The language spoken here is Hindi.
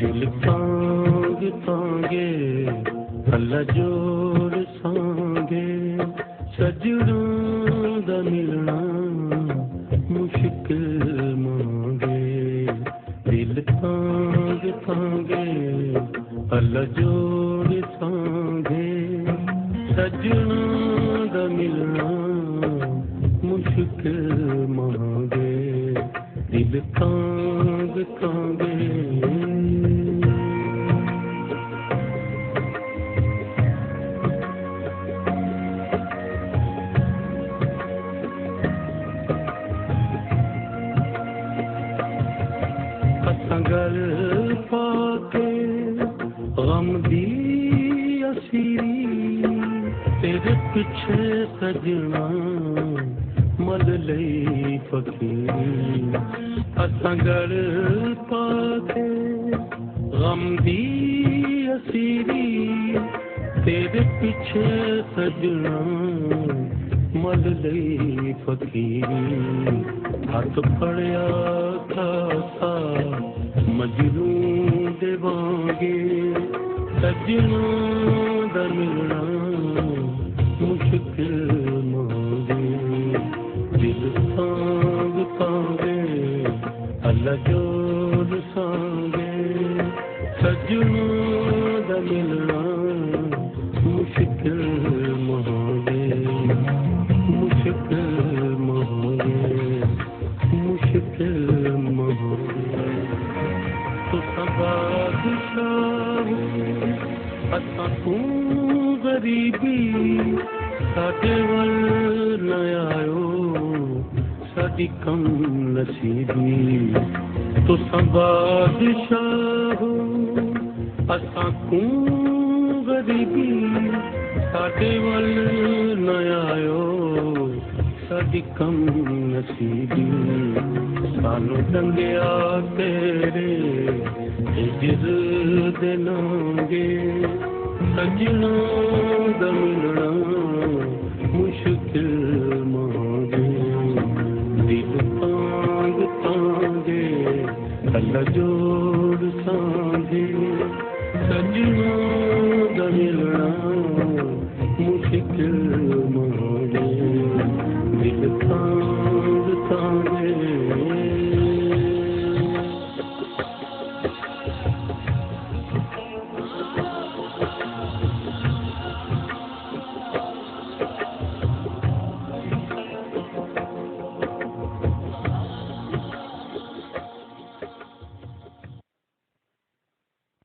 दिल तांग तांगे अल्लाह जोड़ सांगे सजनों दा मिलना मुश्किल मांगे दिल तांग तांगे अल्लाह जोड़ सांगे सजनों दा मिलना मुश्किल मांगे दिल तांग तांगे गल पाके गम दी असीरी तेरे पिछे सजना मल लई फकीरी असां गल पाके गम दी असीरी तेरे पिछे सजना मल लई फकीरी हाथ फड़िया खासा मजनू देवांगे सजनों दा मिलना मुश्किल मांगे दिल तांग तांगे अल्लाह जोड़ सांगे सजनों दा मिलना मुश्किल मांगे मुश्किल मांगे मुश्किल मांगे तो बादशाह असां तू गरीबी साडे वल न आयो साडी कम नसीबी तो बादशाह असां तू गरीबी साडे वल न आयो साडी कम नसीबी सानू दंगिया तेरे हिजर दे नांगे सजनों दा मिलना